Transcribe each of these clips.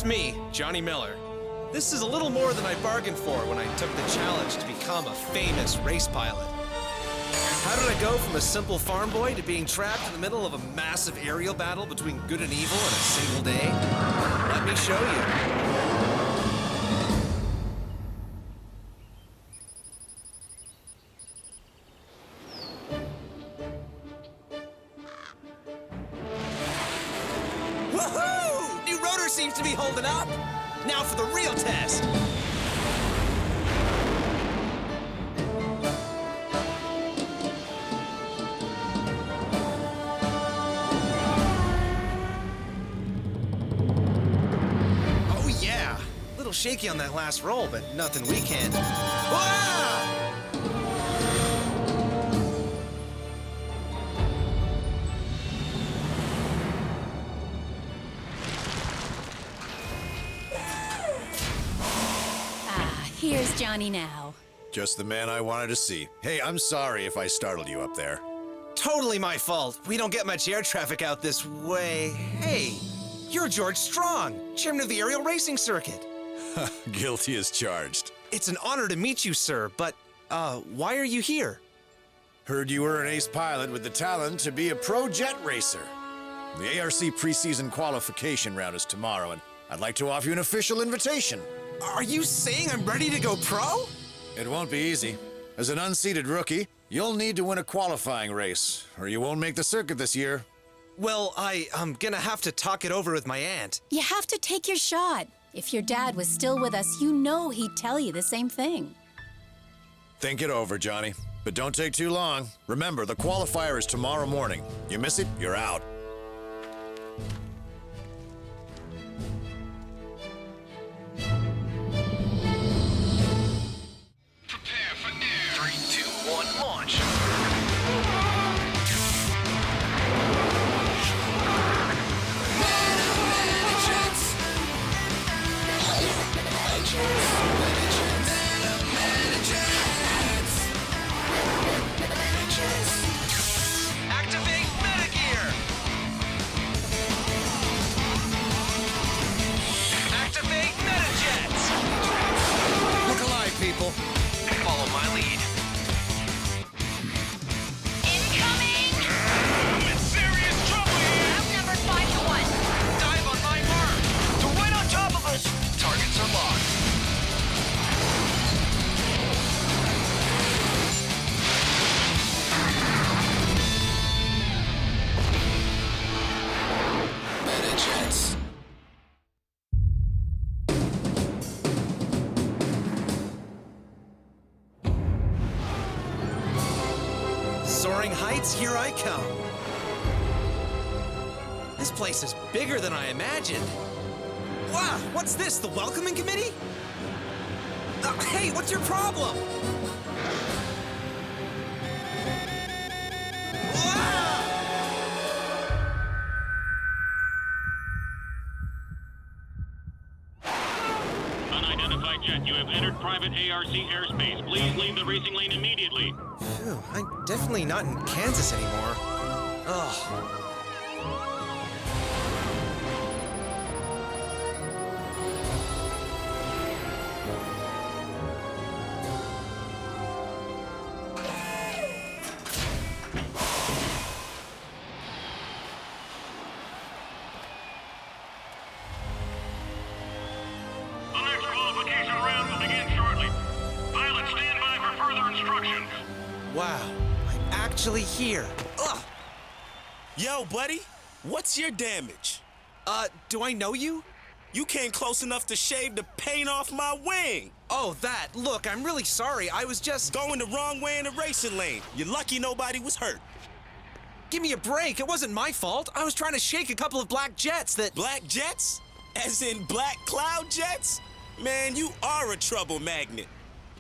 It's me, Johnny Miller. This is a little more than I bargained for when I took the challenge to become a famous race pilot. How did I go from a simple farm boy to being trapped in the middle of a massive aerial battle between good and evil in a single day? Let me show you. Woohoo! New rotor seems to be holding up. Now for the real test. Oh yeah, a little shaky on that last roll, but nothing we can't. Wow! Here's Johnny now. Just the man I wanted to see. Hey, I'm sorry if I startled you up there. Totally my fault. We don't get much air traffic out this way. Hey, you're George Strong, chairman of the aerial racing circuit. Guilty as charged. It's an honor to meet you, sir, but, why are you here? Heard you were an ace pilot with the talent to be a pro jet racer. The ARC preseason qualification round is tomorrow, and I'd like to offer you an official invitation. Are you saying I'm ready to go pro? It won't be easy. As an unseeded rookie, you'll need to win a qualifying race, or you won't make the circuit this year. Well, I'm gonna have to talk it over with my aunt. You have to take your shot. If your dad was still with us, you know he'd tell you the same thing. Think it over, Johnny. But don't take too long. Remember, the qualifier is tomorrow morning. You miss it, you're out. Prepare for air. 3, 2, 1, launch. Activate Metagear. Activate Metajets. Look alive, people. Follow my lead. Incoming! I'm in serious trouble here. Outnumbered 5 to 1. Dive on my mark. They're right on top of us. Targets are locked. Metajets. Soaring heights, here I come. This place is bigger than I imagined. Wow, what's this, the welcoming committee? Hey, what's your problem? Wow! Unidentified jet, you have entered private ARC airspace. Please leave the racing lane immediately. Phew, I'm definitely not in Kansas anymore. Ugh. The next qualification round will begin shortly. Pilot, stand by for further instructions. Wow, I'm actually here. Ugh. Yo, buddy, what's your damage? Do I know you? You came close enough to shave the paint off my wing. Oh, that. Look, I'm really sorry. I was just... Going the wrong way in the racing lane. You're lucky nobody was hurt. Give me a break. It wasn't my fault. I was trying to shake a couple of black jets that... Black jets? As in black cloud jets? Man, you are a trouble magnet.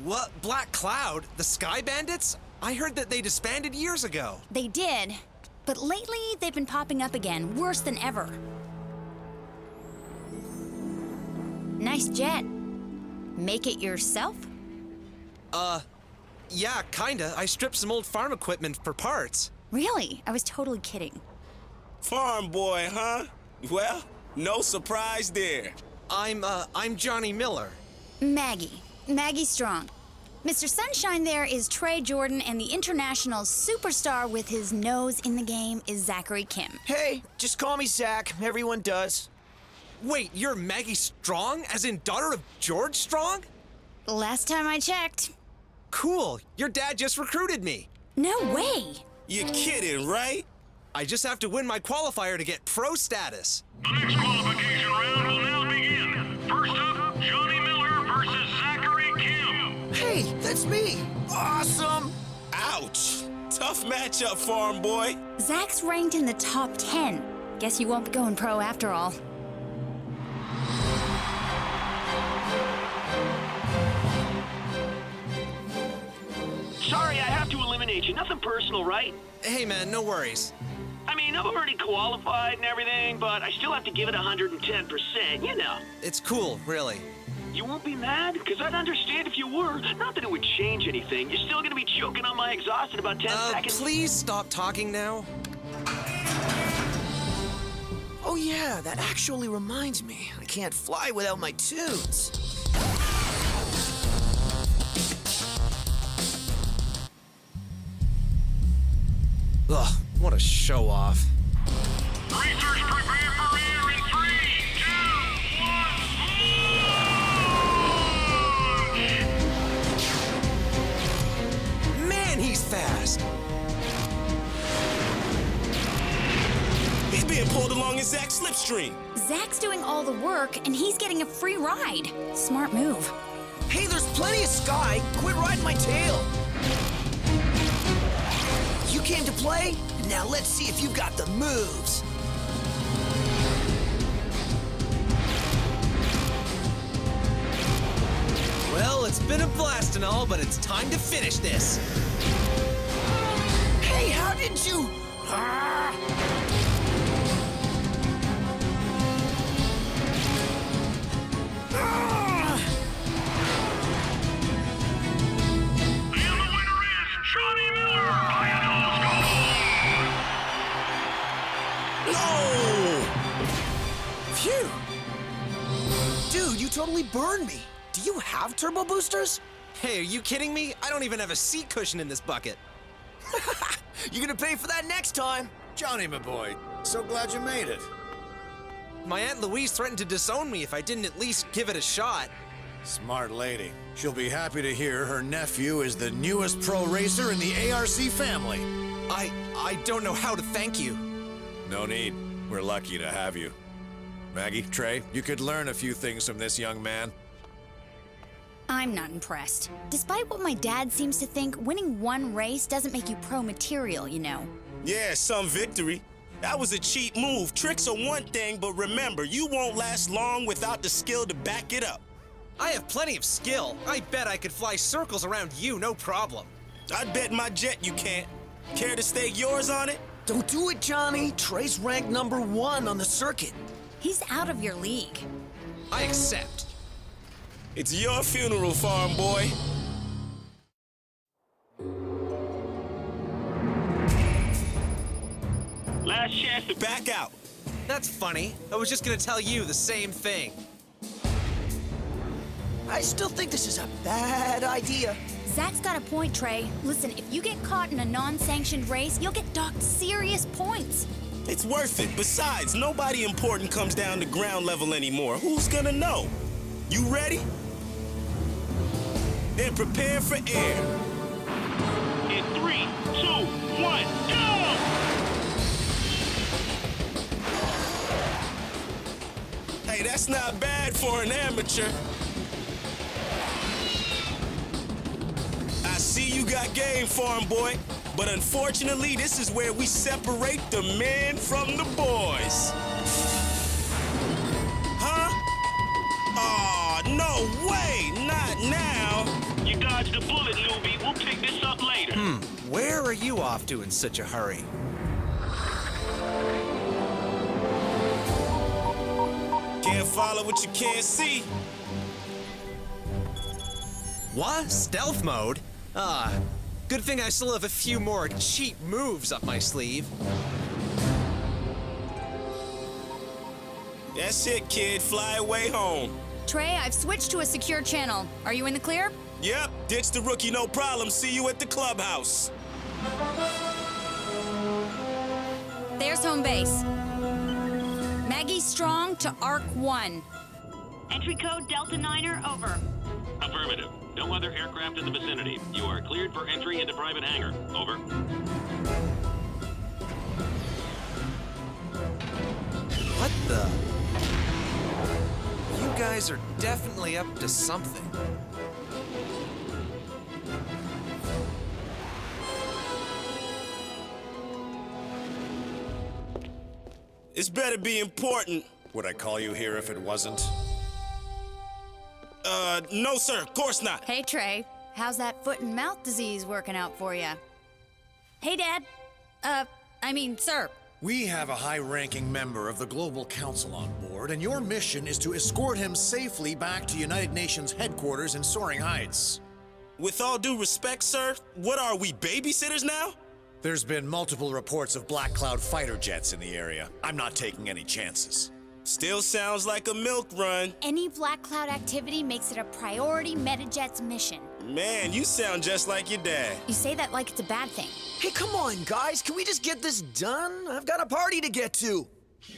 What? Black Cloud? The Sky Bandits? I heard that they disbanded years ago. They did, but lately they've been popping up again, worse than ever. Nice jet. Make it yourself? Yeah, kinda. I stripped some old farm equipment for parts. Really? I was totally kidding. Farm boy, huh? Well, no surprise there. I'm Johnny Miller. Maggie. Maggie Strong. Mr. Sunshine there is Trey Jordan, and the international superstar with his nose in the game is Zachary Kim. Hey, just call me Zach. Everyone does. Wait, you're Maggie Strong? As in daughter of George Strong? Last time I checked. Cool, your dad just recruited me. No way. You're kidding, right? I just have to win my qualifier to get pro status. The next qualification round will now begin. First up, Johnny Miller versus Zachary Kim. Hey, that's me. Awesome. Ouch. Tough matchup, farm boy. Zach's ranked in the top 10. Guess you won't be going pro after all. Sorry, I have to eliminate you. Nothing personal, right? Hey man, no worries. I mean, I'm already qualified and everything, but I still have to give it 110%, you know. It's cool, really. You won't be mad? Because I'd understand if you were. Not that it would change anything. You're still going to be choking on my exhaust in about 10 seconds. Please stop talking now. Oh yeah, that actually reminds me. I can't fly without my tunes. Ugh, what a show off. Racers prepare for air in 3, 2, 1, Man, he's fast. He's being pulled along in Zach's slipstream. Zach's doing all the work, and he's getting a free ride. Smart move. Hey, there's plenty of sky. Quit riding my tail. You came to play? Now let's see if you've got the moves. Well, it's been a blast and all, but it's time to finish this. Hey, how did you... and the winner is Johnny Miller by a nose Phew! Dude, you totally burned me. Do you have turbo boosters? Hey, are you kidding me? I don't even have a seat cushion in this bucket. You're gonna pay for that next time. Johnny, my boy, so glad you made it. My Aunt Louise threatened to disown me if I didn't at least give it a shot. Smart lady. She'll be happy to hear her nephew is the newest pro racer in the ARC family. I don't know how to thank you. No need. We're lucky to have you. Maggie, Trey, you could learn a few things from this young man. I'm not impressed. Despite what my dad seems to think, winning one race doesn't make you pro material, you know. Yeah, some victory. That was a cheap move. Tricks are one thing, but remember, you won't last long without the skill to back it up. I have plenty of skill. I bet I could fly circles around you, no problem. I'd bet my jet you can't. Care to stake yours on it? Don't do it, Johnny. Trey's ranked #1 on the circuit. He's out of your league. I accept. It's your funeral, farm boy. Last chance to Back out. That's funny. I was just gonna tell you the same thing. I still think this is a bad idea. Zach's got a point, Trey. Listen, if you get caught in a non-sanctioned race, you'll get docked serious points. It's worth it. Besides, nobody important comes down to ground level anymore. Who's gonna know? You ready? Then prepare for air. in 3, 2, 1, go! Hey, that's not bad for an amateur. I see you got game, farm boy. But unfortunately, this is where we separate the men from the boys. Huh? Aw, no way! Not now! You dodged a bullet, newbie. We'll pick this up later. Where are you off to in such a hurry? Can't follow what you can't see. What? Stealth mode? Good thing I still have a few more cheap moves up my sleeve. That's it, kid. Fly away home. Trey, I've switched to a secure channel. Are you in the clear? Yep, ditch the rookie, no problem. See you at the clubhouse. There's home base. Maggie Strong to Arc 1. Entry code Delta Niner, over. Affirmative. No other aircraft in the vicinity. You are cleared for entry into private hangar. Over. What the? You guys are definitely up to something. It's better be important. Would I call you here if it wasn't? No, sir. Of course not. Hey, Trey. How's that foot and mouth disease working out for you? Hey, Dad. Sir. We have a high-ranking member of the Global Council on board, and your mission is to escort him safely back to United Nations headquarters in Soaring Heights. With all due respect, sir, what are we, babysitters now? There's been multiple reports of Black Cloud fighter jets in the area. I'm not taking any chances. Still sounds like a milk run. Any Black Cloud activity makes it a priority Metajets mission. Man, you sound just like your dad. You say that like it's a bad thing. Hey, come on, guys. Can we just get this done? I've got a party to get to.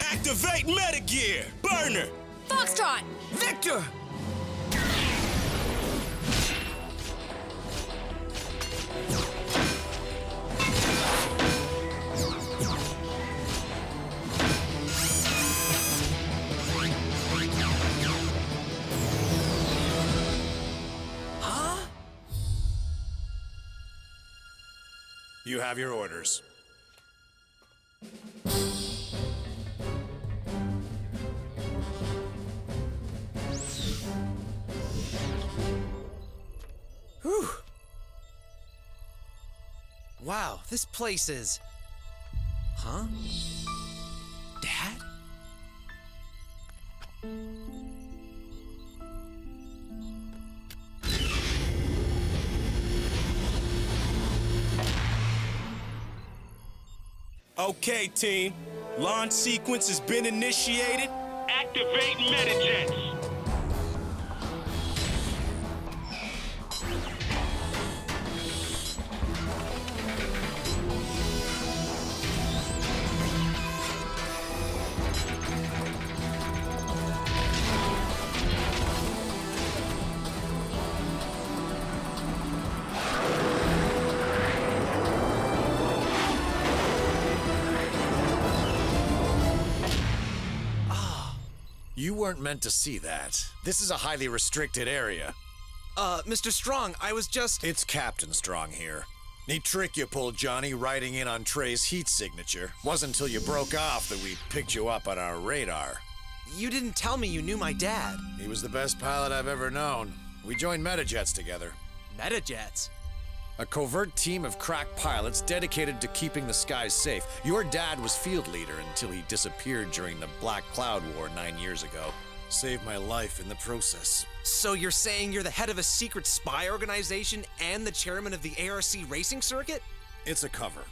Activate Metagear! Burner! Foxtrot! Victor! You have your orders. Whew. Wow, this place is... Huh? Dad? Okay, team. Launch sequence has been initiated. Activate Metajets. You weren't meant to see that. This is a highly restricted area. Mr. Strong, I was just... It's Captain Strong here. Neat trick you pulled, Johnny, riding in on Trey's heat signature. Wasn't until you broke off that we picked you up on our radar. You didn't tell me you knew my dad. He was the best pilot I've ever known. We joined Metajets together. Metajets? A covert team of crack pilots dedicated to keeping the skies safe. Your dad was field leader until he disappeared during the Black Cloud War 9 years ago. Saved my life in the process. So you're saying you're the head of a secret spy organization and the chairman of the ARC racing circuit? It's a cover.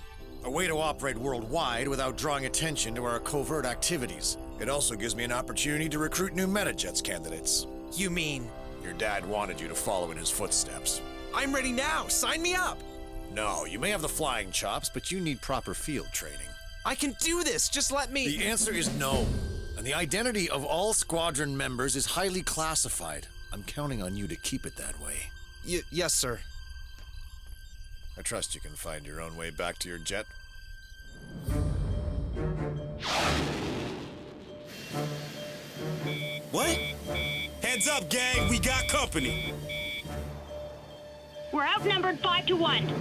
A way to operate worldwide without drawing attention to our covert activities. It also gives me an opportunity to recruit new Metajets candidates. You mean... Your dad wanted you to follow in his footsteps. I'm ready now! Sign me up! No, you may have the flying chops, but you need proper field training. I can do this! Just let me... The answer is no. And the identity of all squadron members is highly classified. I'm counting on you to keep it that way. Yes, sir. I trust you can find your own way back to your jet. What? Heads up, gang. We got company. We're outnumbered 5 to 1.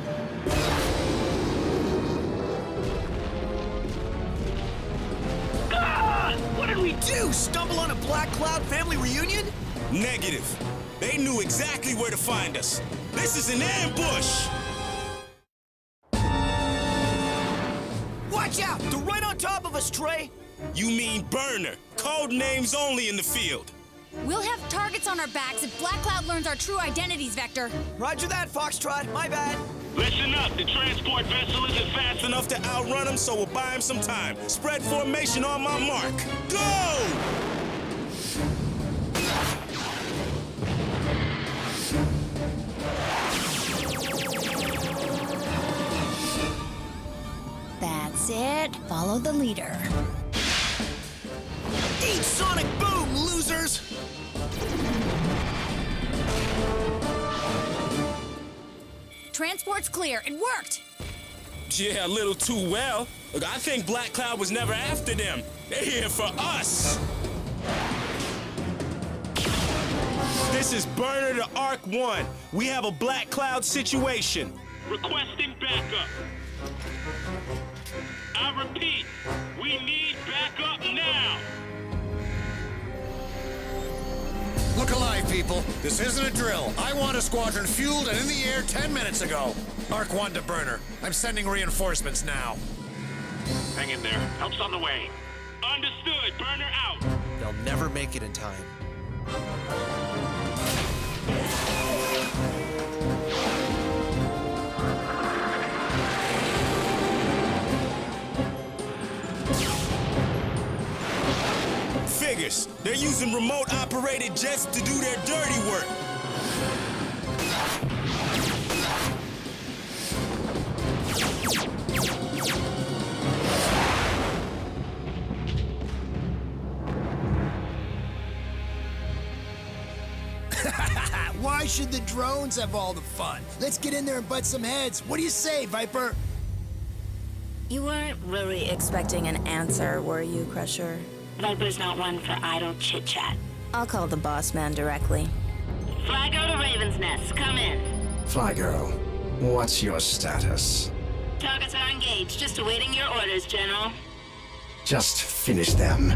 Ah! What did we do? Stumble on a Black Cloud family reunion? Negative. They knew exactly where to find us. This is an ambush. Watch out! They're right on top of us, Trey! You mean Burner. Code names only in the field. We'll have targets on our backs if Black Cloud learns our true identities, Vector. Roger that, Foxtrot. My bad. Listen up. The transport vessel isn't fast enough. Enough to outrun him, so we'll buy him some time. Spread formation on my mark. Go! That's it. Follow the leader. Eat sonic boom, losers! Transport's clear. It worked. Yeah, a little too well. Look, I think Black Cloud was never after them. They're here for us. This is Burner to Arc 1. We have a Black Cloud situation. Requesting backup. I repeat, we need backup now. Look alive, people. This isn't a drill. I want a squadron fueled and in the air 10 minutes ago. Arc 1 to Burner. I'm sending reinforcements now. Hang in there. Help's on the way. Understood. Burner out. They'll never make it in time. Figures. They're using remote-operated jets to do their dirty work. Why should the drones have all the fun? Let's get in there and butt some heads. What do you say, Viper? You weren't really expecting an answer, were you, Crusher? Viper's not one for idle chit-chat. I'll call the boss man directly. Fly girl to Raven's Nest. Come in. Fly girl, what's your status? Targets are engaged. Just awaiting your orders, General. Just finish them.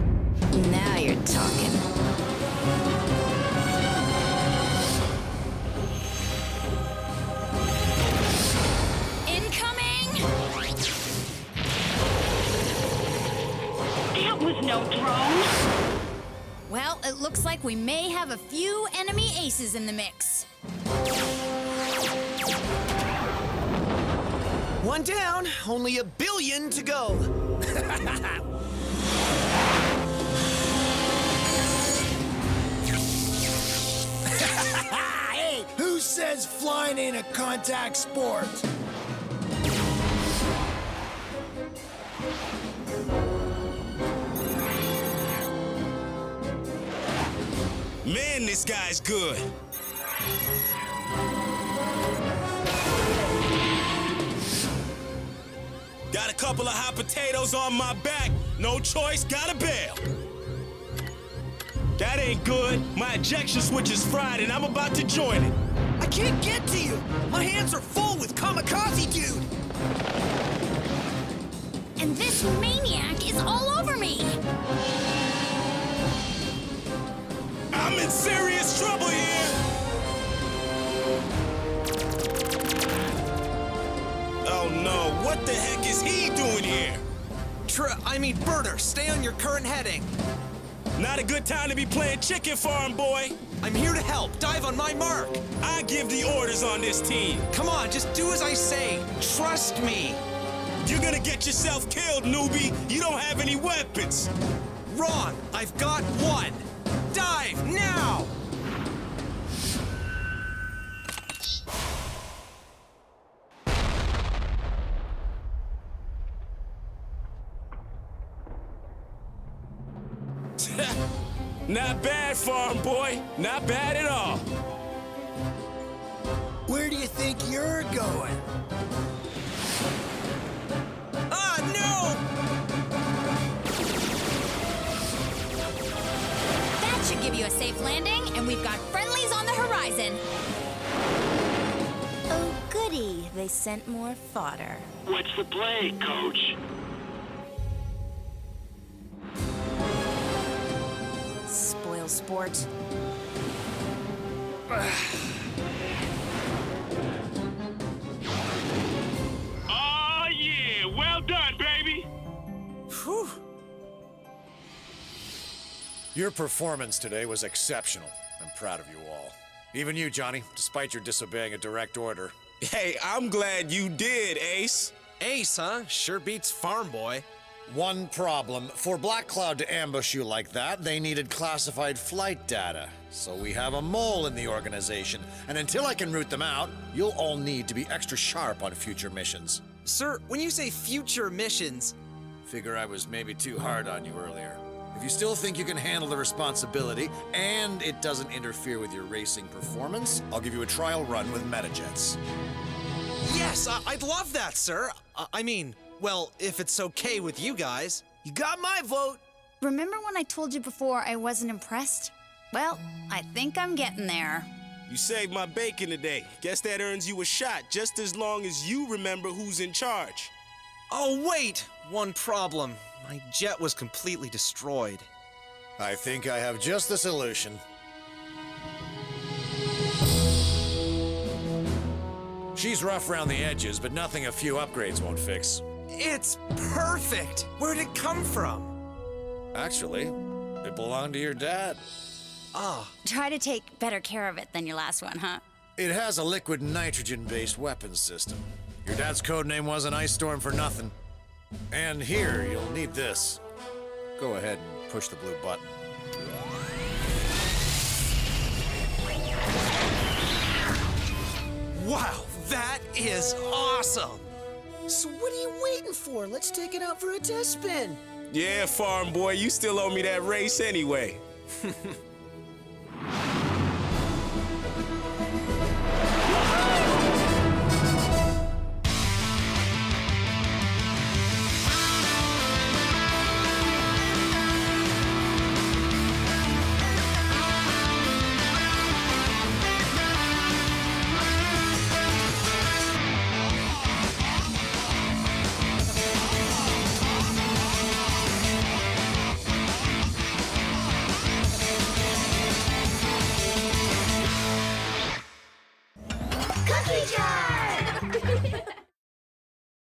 Now you're talking. That was no drone. Well, it looks like we may have a few enemy aces in the mix. One down, only 1 billion to go. Hey, who says flying ain't a contact sport? Man, this guy's good. Got a couple of hot potatoes on my back. No choice, gotta bail. That ain't good. My ejection switch is fried and I'm about to join it. I can't get to you. My hands are full with kamikaze dude. And this maniac is all over me. I'm in serious trouble here. Oh no, what the heck is he doing here? Burner, stay on your current heading. Not a good time to be playing chicken farm, boy. I'm here to help. Dive on my mark. I give the orders on this team. Come on, just do as I say. Trust me. You're gonna get yourself killed, newbie. You don't have any weapons. Wrong. I've got one. Dive now! Not bad, farm boy. Not bad at all. Where do you think you're going? Ah, no! That should give you a safe landing, and we've got friendlies on the horizon. Oh, goody. They sent more fodder. What's the play, Coach? Spoil sport. Oh, yeah. Well done, baby. Whew. Your performance today was exceptional. I'm proud of you all. Even you, Johnny, despite your disobeying a direct order. Hey, I'm glad you did, Ace. Ace, huh? Sure beats Farm Boy. One problem. For Black Cloud to ambush you like that, they needed classified flight data. So we have a mole in the organization, and until I can root them out, you'll all need to be extra sharp on future missions. Sir, when you say future missions... Figure I was maybe too hard on you earlier. If you still think you can handle the responsibility, and it doesn't interfere with your racing performance, I'll give you a trial run with Metajets. Yes, I'd love that, sir. I mean, well, if it's okay with you guys. You got my vote. Remember when I told you before I wasn't impressed? Well, I think I'm getting there. You saved my bacon today. Guess that earns you a shot just as long as you remember who's in charge. Oh, wait! One problem. My jet was completely destroyed. I think I have just the solution. She's rough around the edges, but nothing a few upgrades won't fix. It's perfect! Where'd it come from? Actually, it belonged to your dad. Ah. Try to take better care of it than your last one, huh? It has a liquid nitrogen-based weapons system. Your dad's codename wasn't Ice Storm for nothing. And here, you'll need this. Go ahead and push the blue button. Wow, that is awesome! So what are you waiting for? Let's take it out for a test spin. Yeah, farm boy, you still owe me that race anyway. Cookie jar!